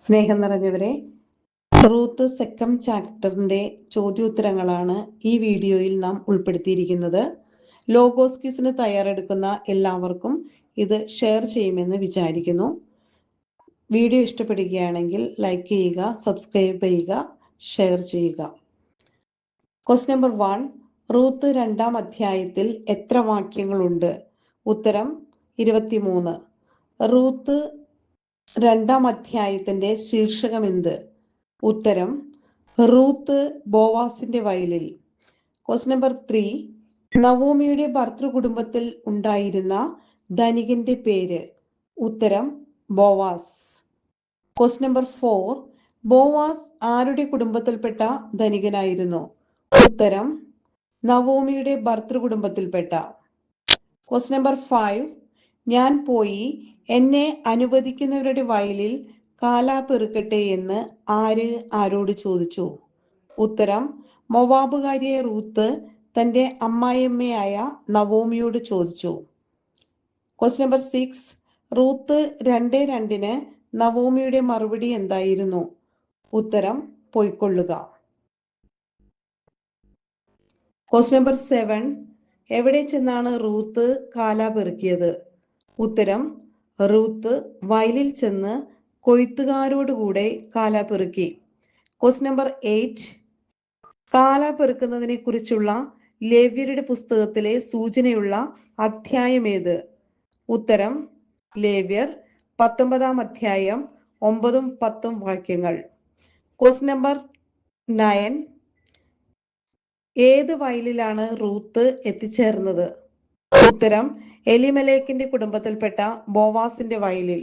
സ്നേഹം നിറഞ്ഞവരെ, Ruth second ചാപ്റ്ററിന്റെ ചോദ്യോത്തരങ്ങളാണ് ഈ വീഡിയോയിൽ നാം ഉൾപ്പെടുത്തിയിരിക്കുന്നത്. ലോഗോസ് ക്വിസിന് തയ്യാറെടുക്കുന്ന എല്ലാവർക്കും ഇത് ഷെയർ ചെയ്യുമെന്ന് വിചാരിക്കുന്നു. വീഡിയോ ഇഷ്ടപ്പെടുകയാണെങ്കിൽ ലൈക്ക് ചെയ്യുക, സബ്സ്ക്രൈബ് ചെയ്യുക, ഷെയർ ചെയ്യുക. Question number 1. റൂത്ത് 2-ാം അധ്യായത്തിൽ എത്ര വാക്യങ്ങളുണ്ട്? ഉത്തരം 23. റൂത്ത് 2-ാം അധ്യായത്തിന്റെ ശീർഷകം എന്ത്? ഉത്തരം റൂത്ത് ബോവാസിന്റെ വയലിൽ. Question number 3. നവോമിയുടെ ഭർതൃകുടുംബത്തിൽ ഉണ്ടായിരുന്ന ധനികന്റെ പേര്? ഉത്തരം ബോവാസ്. Question number 4. ബോവാസ് ആരുടെ കുടുംബത്തിൽപ്പെട്ട ധനികനായിരുന്നു? ഉത്തരം നവോമിയുടെ ഭർതൃകുടുംബത്തിൽപ്പെട്ട. Question number 5. ഞാൻ പോയി എന്നെ അനുവദിക്കുന്നവരുടെ വയലിൽ കാലാ പെറുക്കട്ടെ എന്ന് ആര് ആരോട് ചോദിച്ചു? ഉത്തരം മോവാബുകാരിയായ റൂത്ത് തന്റെ അമ്മായിയമ്മയായ നവോമിയോട് ചോദിച്ചു. Question number 6. റൂത്ത് 2:2 നവോമിയുടെ മറുപടി എന്തായിരുന്നു? ഉത്തരം പൊയ്ക്കൊള്ളുക. Question number 7. എവിടെ ചെന്നാണ് റൂത്ത് കാലാ പെറുക്കിയത്? ഉത്തരം റൂത്ത് വയലിൽ ചെന്ന് കൊയ്ത്തുകാരോടുകൂടെ കാലാ പെറുക്കി. Question number 8. കാലാ പെറുക്കുന്നതിനെ കുറിച്ചുള്ള ലേവ്യരുടെ പുസ്തകത്തിലെ സൂചനയുള്ള അധ്യായം ഏത്? ഉത്തരം ലേവ്യർ 19-ാം അധ്യായം 9-10 വാക്യങ്ങൾ. Question number 9. ഏത് വയലിലാണ് റൂത്ത് എത്തിച്ചേർന്നത്? ഉത്തരം എലിമലേക്കിന്റെ കുടുംബത്തിൽപ്പെട്ട ബോവാസിന്റെ വയലിൽ.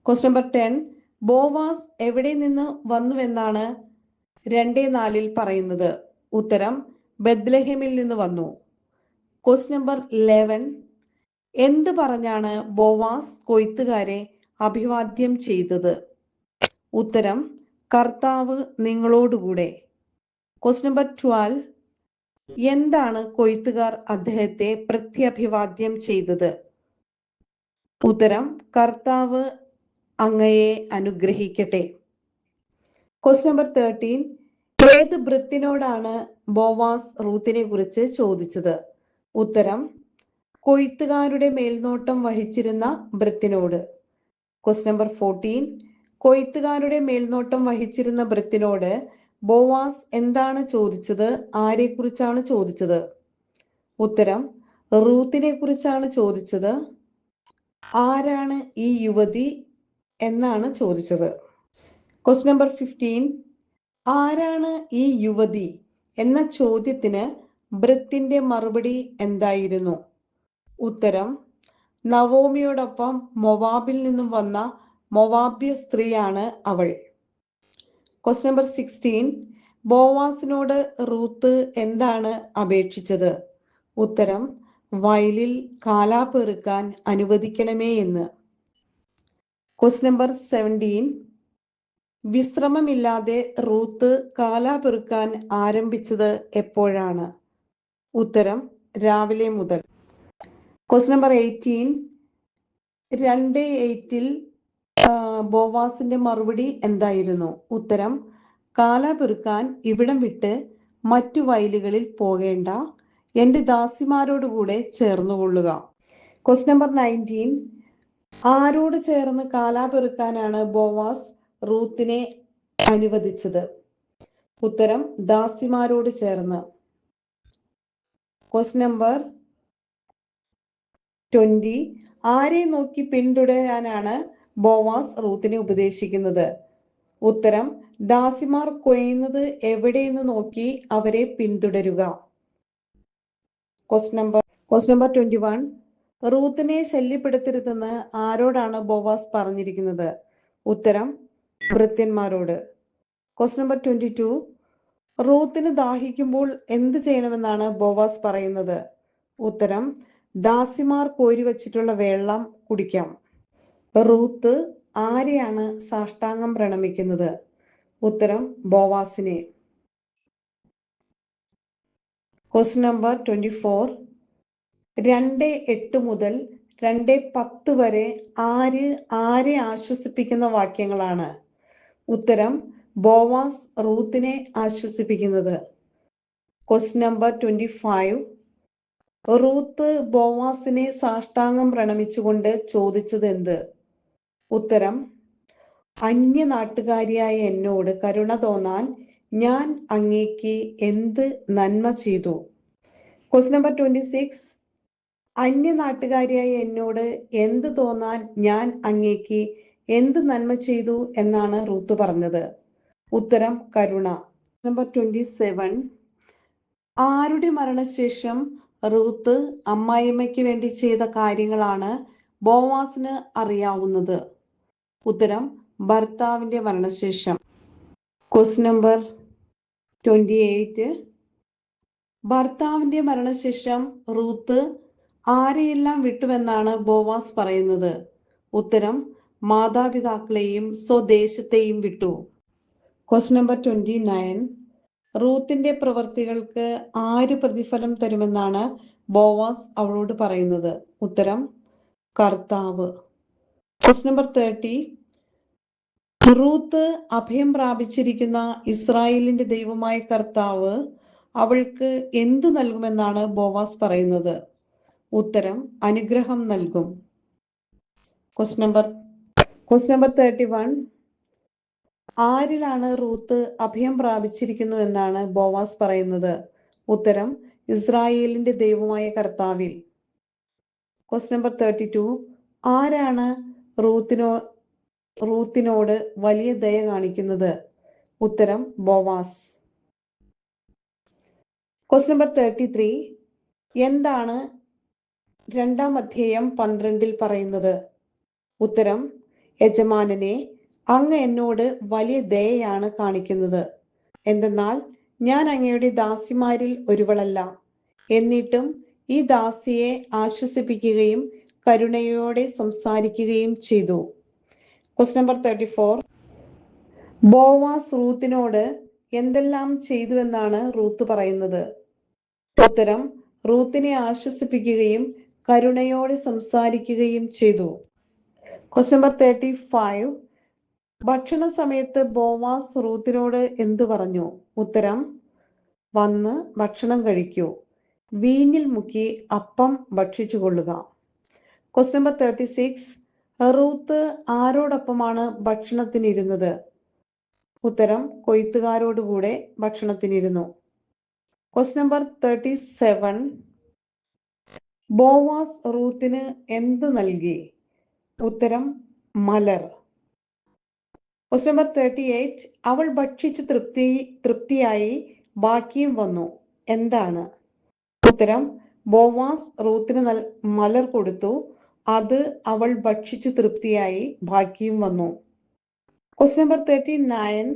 Question number 10. ബോവാസ് എവിടെ നിന്ന് വന്നുവെന്നാണ് 2:4 പറയുന്നത്? ഉത്തരം ബെത്ലഹേമിൽ നിന്ന് വന്നു. Question number 11. എന്ത് പറഞ്ഞാണ് ബോവാസ് കൊയ്ത്തുകാരെ അഭിവാദ്യം ചെയ്തത്? ഉത്തരം കർത്താവ് നിങ്ങളോടുകൂടെ. Question number 12. എന്താണ് കൊയ്ത്തുകാർ അദ്ദേഹത്തെ പ്രത്യഭിവാദ്യം ചെയ്തത്? ഉത്തരം കർത്താവ് അങ്ങയെ അനുഗ്രഹിക്കട്ടെ. Question number 13. ഏത് ഭൃത്യനോടാണ് ബോവാസ് റൂത്തിനെ കുറിച്ച് ചോദിച്ചത്? ഉത്തരം കൊയ്ത്തുകാരുടെ മേൽനോട്ടം വഹിച്ചിരുന്ന ഭൃത്യനോട്. Question number 14. കൊയ്ത്തുകാരുടെ മേൽനോട്ടം വഹിച്ചിരുന്ന ഭൃത്യനോട് ബോവാസ് എന്താണ് ചോദിച്ചത്? ആരെ കുറിച്ചാണ് ചോദിച്ചത്? ഉത്തരം റൂത്തിനെ കുറിച്ചാണ് ചോദിച്ചത്. ആരാണ് ഈ യുവതി എന്നാണ് ചോദിച്ചത്. Question number 15. ആരാണ് ഈ യുവതി എന്ന ചോദ്യത്തിന് ഭൃത്യന്റെ മറുപടി എന്തായിരുന്നു? ഉത്തരം നവോമിയോടൊപ്പം മൊവാബിൽ നിന്നും വന്ന മൊവാബ്യ സ്ത്രീയാണ് അവൾ. Question number 16. ബോവാസിനോട് റൂത്ത് എന്താണ് അപേക്ഷിച്ചത്? ഉത്തരം വയലിൽ കാലാ പെറുക്കാൻ അനുവദിക്കണമേ എന്ന്. Question number 17. വിശ്രമമില്ലാതെ റൂത്ത് കാലാ പെറുക്കാൻ ആരംഭിച്ചത് എപ്പോഴാണ്? ഉത്തരം രാവിലെ മുതൽ. Question number 18. 2:8 ബോവാസിന്റെ മറുപടി എന്തായിരുന്നു? ഉത്തരം കാലാ പെറുക്കാൻ ഇവിടം വിട്ട് മറ്റു വയലുകളിൽ പോകേണ്ട, എന്റെ ദാസിമാരോടുകൂടെ ചേർന്നുകൊള്ളുക. Question number 19. ആരോട് ചേർന്ന് കാലാ പെറുക്കാനാണ് ബോവാസ് റൂത്തിനെ അനുവദിച്ചത്? ഉത്തരം ദാസിമാരോട് ചേർന്ന്. Question number 20. ആരെ നോക്കി പിന്തുടരാനാണ് ബോവാസ് റൂത്തിനെ ഉപദേശിക്കുന്നത്? ഉത്തരം ദാസിമാർ കൊയ്യുന്നത് എവിടെയെന്ന് നോക്കി അവരെ പിന്തുടരുക. Question number 21. റൂത്തിനെ ശല്യപ്പെടുത്തരുതെന്ന് ആരോടാണ് ബോവാസ് പറഞ്ഞിരിക്കുന്നത്? ഉത്തരം ഭൃത്യന്മാരോട്. Question number 22. റൂത്തിന് ദാഹിക്കുമ്പോൾ എന്ത് ചെയ്യണമെന്നാണ് ബോവാസ് പറയുന്നത്? ഉത്തരം ദാസിമാർ കോരി വച്ചിട്ടുള്ള വെള്ളം കുടിക്കാം. റൂത്ത് ആരെയാണ് സാഷ്ടാംഗം പ്രണമിക്കുന്നത്? ഉത്തരം ബോവാസിനെ. Question number 24. 2:8 മുതൽ 2:10 വരെ ആരെ ആശ്വസിപ്പിക്കുന്ന വാക്യങ്ങളാണ്? ഉത്തരം ബോവാസ് റൂത്തിനെ ആശ്വസിപ്പിക്കുന്നത്. Question number 25. റൂത്ത് ബോവാസിനെ സാഷ്ടാംഗം പ്രണമിച്ചുകൊണ്ട് ചോദിച്ചത് എന്ത്? ഉത്തരം അന്യനാട്ടുകാരിയായ എന്നോട് കരുണ തോന്നാൻ ഞാൻ അങ്ങേക്ക് എന്ത് നന്മ ചെയ്തു? Question number 26. അന്യനാട്ടുകാരിയായ എന്നോട് എന്ത് തോന്നാൻ ഞാൻ അങ്ങേക്ക് എന്ത് നന്മ ചെയ്തു എന്നാണ് റൂത്ത് പറഞ്ഞത്? ഉത്തരം കരുണ. നമ്പർ 27. ആരുടെ മരണശേഷം റൂത്ത് അമ്മായിയമ്മയ്ക്ക് വേണ്ടി ചെയ്ത കാര്യങ്ങളാണ് ബോവാസിന് അറിയാവുന്നത്? ഉത്തരം ഭർത്താവിന്റെ മരണശേഷം. Question number 28. ഭർത്താവിന്റെ മരണശേഷം റൂത്ത് ആരെയെല്ലാം വിട്ടുവെന്നാണ് ബോവാസ് പറയുന്നത്? ഉത്തരം മാതാപിതാക്കളെയും സ്വദേശത്തെയും വിട്ടു. Question number 29. റൂത്തിന്റെ പ്രവൃത്തികൾക്ക് ആര് പ്രതിഫലം തരുമെന്നാണ് ബോവാസ് അവളോട് പറയുന്നത്? ഉത്തരം കർത്താവ്. Question number 30. റൂത്ത് അഭയം പ്രാപിച്ചിരിക്കുന്ന ഇസ്രായേലിന്റെ ദൈവമായ കർത്താവ് അവൾക്ക് എന്ത് നൽകുമെന്നാണ് ബോവാസ് പറയുന്നത്? ഉത്തരം അനുഗ്രഹം നൽകും. Question number 31. ആരിലാണ് റൂത്ത് അഭയം പ്രാപിച്ചിരിക്കുന്നു എന്നാണ് ബോവാസ് പറയുന്നത്? ഉത്തരം ഇസ്രായേലിന്റെ ദൈവമായ കർത്താവിൽ. Question number 32. ആരാണ് റൂത്തിനോട് വലിയ ദയ കാണിക്കുന്നത്? ഉത്തരം ബോവാസ്. Question number 33. എന്താണ് 2-ാം അധ്യായം 12 പറയുന്നത്? ഉത്തരം യജമാനനെ, അങ്ങ് എന്നോട് വലിയ ദയയാണ് കാണിക്കുന്നത്. എന്തെന്നാൽ ഞാൻ അങ്ങയുടെ ദാസിമാരിൽ ഒരുവളല്ല. എന്നിട്ടും ഈ ദാസിയെ ആശ്വസിപ്പിക്കുകയും കരുണയോടെ സംസാരിക്കുകയും ചെയ്തു. Question number 34. ബോവാസ് റൂത്തിനോട് എന്തെല്ലാം ചെയ്തുവെന്നാണ് റൂത്ത് പറയുന്നത്? ഉത്തരം റൂത്തിനെ ആശ്വസിപ്പിക്കുകയും കരുണയോടെ സംസാരിക്കുകയും ചെയ്തു. Question number 35. ഭക്ഷണ സമയത്ത് ബോവാസ് റൂത്തിനോട് എന്തു പറഞ്ഞു? ഉത്തരം വന്ന് ഭക്ഷണം കഴിക്കൂ, വീഞ്ഞിൽ മുക്കി അപ്പം ഭക്ഷിച്ചു കൊള്ളുക. Question number 36. റൂത്ത് ആരോടൊപ്പമാണ് ഭക്ഷണത്തിനിരുന്നത്? ഉത്തരം കൊയ്ത്തുകാരോടുകൂടെ ഭക്ഷണത്തിനിരുന്നു. Question number 37. ബോവാസ് റൂത്തിന് എന്ത് നൽകി? ഉത്തരം മലർ. Question number 38. അവൾ ഭക്ഷിച്ച് തൃപ്തിയായി ബാക്കിയും വന്നു. എന്താണ്? ഉത്തരം ബോവാസ് റൂത്തിന് മലർ കൊടുത്തു. അത് അവൾ ഭക്ഷിച്ചു തൃപ്തിയായി ബാക്കിയും വന്നു. Question number 39.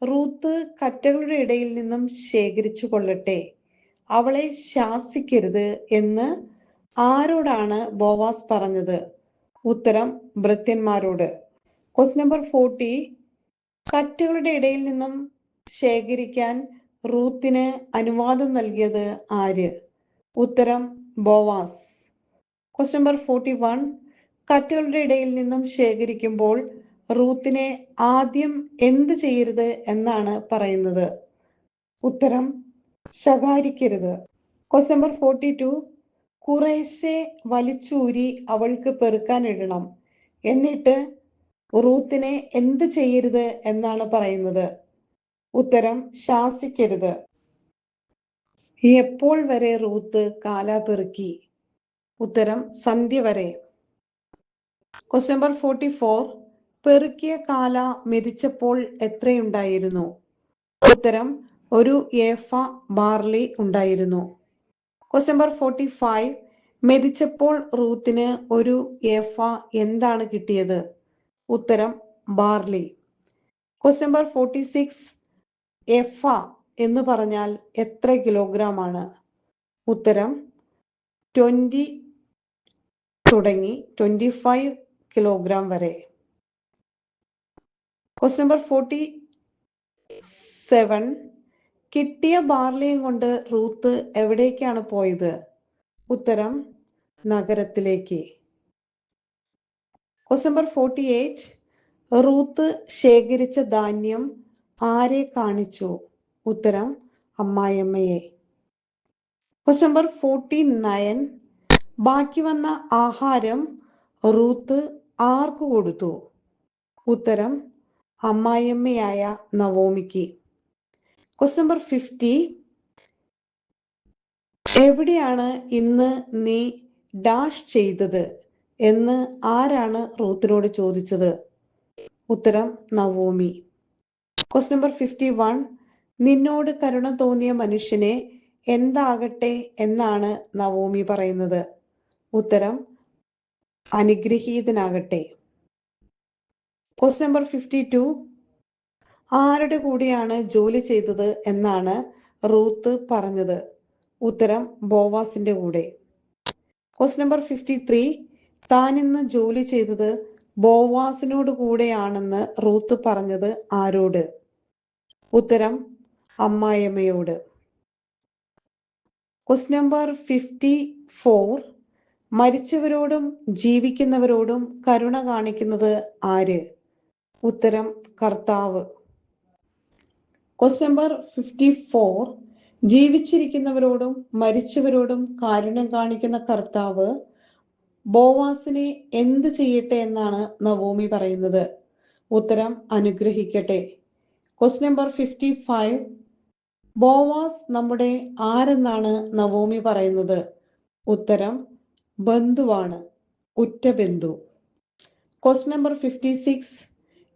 റൂത്ത് കറ്റകളുടെ ഇടയിൽ നിന്നും ശേഖരിച്ചു കൊള്ളട്ടെ, അവളെ ശാസിക്കരുത് എന്ന് ആരോടാണ് ബോവാസ് പറഞ്ഞത്? ഉത്തരം ഭൃത്യന്മാരോട്. Question number 40. കറ്റകളുടെ ഇടയിൽ നിന്നും ശേഖരിക്കാൻ റൂത്തിന് അനുവാദം നൽകിയത് ആര്? ഉത്തരം ബോവാസ്. Question number 41. കറ്റകളുടെ ഇടയിൽ നിന്നും ശേഖരിക്കുമ്പോൾ റൂത്തിനെ ആദ്യം എന്ത് ചെയ്യരുത് എന്നാണ് പറയുന്നത്? ഉത്തരം ശകാരിക്കരുത്. Question number 42. കുറേശ്ശെ വലിച്ചൂരി അവൾക്ക് പെറുക്കാനിടണം, എന്നിട്ട് റൂത്തിനെ എന്ത് ചെയ്യരുത് എന്നാണ് പറയുന്നത്? ഉത്തരം ശാസിക്കരുത്. എപ്പോൾ വരെ റൂത്ത് കാല പെറുക്കി? ഉത്തരം സന്ധ്യ വരെ. Question number 44. പെറുക്കിയ കാല മെതിച്ചപ്പോൾ എത്രയുണ്ടായിരുന്നു? ഉത്തരം 1 ഏഫ ബാർലി ഉണ്ടായിരുന്നു. Question number 45. മെതിച്ചപ്പോൾ റൂത്തിന് 1 ഏഫ എന്താണ് കിട്ടിയത്? ഉത്തരം ബാർലി. Question number 46. എഫ എന്ന് പറഞ്ഞാൽ എത്ര കിലോഗ്രാം ആണ്? ഉത്തരം 20 തുടങ്ങി 25 കിലോഗ്രാം വരെ. Question number 47. കിട്ടിയ ബാർലിയും കൊണ്ട് റൂത്ത് എവിടേക്കാണ് പോയത്? ഉത്തരം നഗരത്തിലേക്ക്. Question number 48. റൂത്ത് ശേഖരിച്ച ധാന്യം ആരെ കാണിച്ചു? ഉത്തരം അമ്മായിയമ്മയെ. Question number 49. ബാക്കി വന്ന ആഹാരം റൂത്ത് ആർക്ക് കൊടുത്തു? ഉത്തരം അമ്മായിയമ്മയായ നവോമിക്ക്. Question number 50. എവിടെയാണ് ഇന്ന് നീ ഡാഷ് ചെയ്തത് എന്ന് ആരാണ് റൂത്തിനോട് ചോദിച്ചത്? ഉത്തരം നവോമി. Question number 51. നിന്നോട് കരുണ തോന്നിയ മനുഷ്യനെ എന്താകട്ടെ എന്നാണ് നവോമി പറയുന്നത്? ഉത്തരം അനുഗ്രഹീതനാകട്ടെ. Question number 52. ആരുടെ കൂടെയാണ് ജോലി ചെയ്തത് എന്നാണ് റൂത്ത് പറഞ്ഞത്? ഉത്തരം ബോവാസിന്റെ കൂടെ. Question number 53. താൻ ഇന്ന് ജോലി ചെയ്തത് ബോവാസിനോട് കൂടെയാണെന്ന് റൂത്ത് പറഞ്ഞത് ആരോട്? ഉത്തരം അമ്മായിയമ്മയോട്. Question number 54. മരിച്ചവരോടും ജീവിക്കുന്നവരോടും കരുണ കാണിക്കുന്നത് ആര്? ഉത്തരം കർത്താവ്. Question number 54. ജീവിച്ചിരിക്കുന്നവരോടും മരിച്ചവരോടും കാരുണ്യം കാണിക്കുന്ന കർത്താവ് ബോവാസിനെ എന്ത് ചെയ്യട്ടെ എന്നാണ് നവോമി പറയുന്നത്? ഉത്തരം അനുഗ്രഹിക്കട്ടെ. Question number 55. ബോവാസ് നമ്മുടെ ആരെന്നാണ് നവോമി പറയുന്നത്? ഉത്തരം ബന്ധുവാണ്, ഉറ്റ ബന്ധു. Question number 56.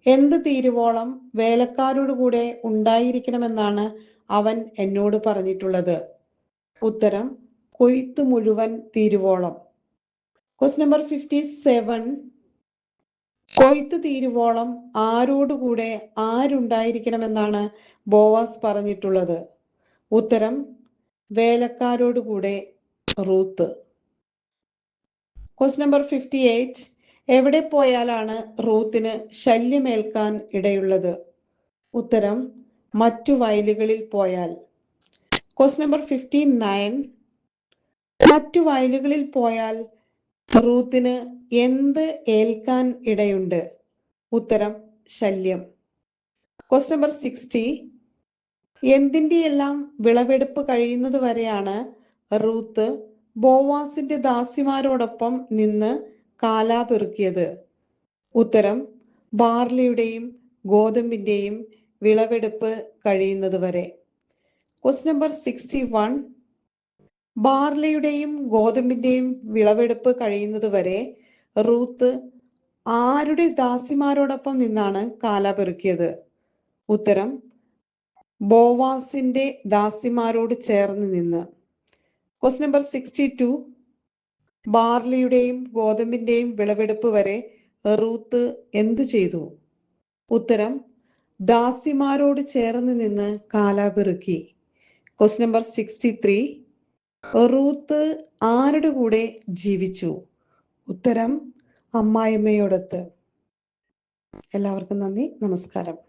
എന്ത് തീരുവോളം വേലക്കാരോട് കൂടെ ഉണ്ടായിരിക്കണമെന്നാണ് അവൻ എന്നോട് പറഞ്ഞിട്ടുള്ളത്? ഉത്തരം കൊയ്ത്ത് മുഴുവൻ തീരുവോളം. Question number 57. കൊയ്ത്ത് തീരുവോളം ആരോടുകൂടെ ആരുണ്ടായിരിക്കണമെന്നാണ് ബോവാസ് പറഞ്ഞിട്ടുള്ളത്? ഉത്തരം വേലക്കാരോടുകൂടെ റൂത്ത്. Question number 58. എവിടെ പോയാലാണ് റൂത്തിന് ശല്യമേൽക്കാൻ ഇടയുള്ളത്? ഉത്തരം മറ്റു വയലുകളിൽ പോയാൽ. Question number 59. മറ്റു വയലുകളിൽ പോയാൽ റൂത്തിന് എന്ത് ഏൽക്കാൻ ഇടയുണ്ട്? ഉത്തരം ശല്യം. Question number 60. എന്തിൻ്റെയെല്ലാം വിളവെടുപ്പ് കഴിയുന്നത് വരെയാണ് റൂത്ത് ബോവാസിന്റെ ദാസിമാരോടൊപ്പം നിന്ന് കാലാപെറുക്കിയത്? ഉത്തരം ബാർലിയുടെയും ഗോതമ്പിന്റെയും വിളവെടുപ്പ് കഴിയുന്നത് വരെ. Question number 61. ബാർലിയുടെയും ഗോതമ്പിന്റെയും വിളവെടുപ്പ് കഴിയുന്നത് വരെ റൂത്ത് ആരുടെ ദാസിമാരോടൊപ്പം നിന്നാണ് കാലാപെറുക്കിയത്? ഉത്തരം ബോവാസിന്റെ ദാസിമാരോട് ചേർന്ന് നിന്ന്. Question number 62. ബാർലിയുടെയും ഗോതമ്പിന്റെയും വിളവെടുപ്പ് വരെ റൂത്ത് എന്തു ചെയ്തു? ഉത്തരം ദാസിമാരോട് ചേർന്ന് നിന്ന് കാലാപെറുക്കി. Question number 63. റൂത്ത് ആരുടെ കൂടെ ജീവിച്ചു? ഉത്തരം അമ്മായിയമ്മയോടൊത്ത്. എല്ലാവർക്കും നന്ദി, നമസ്കാരം.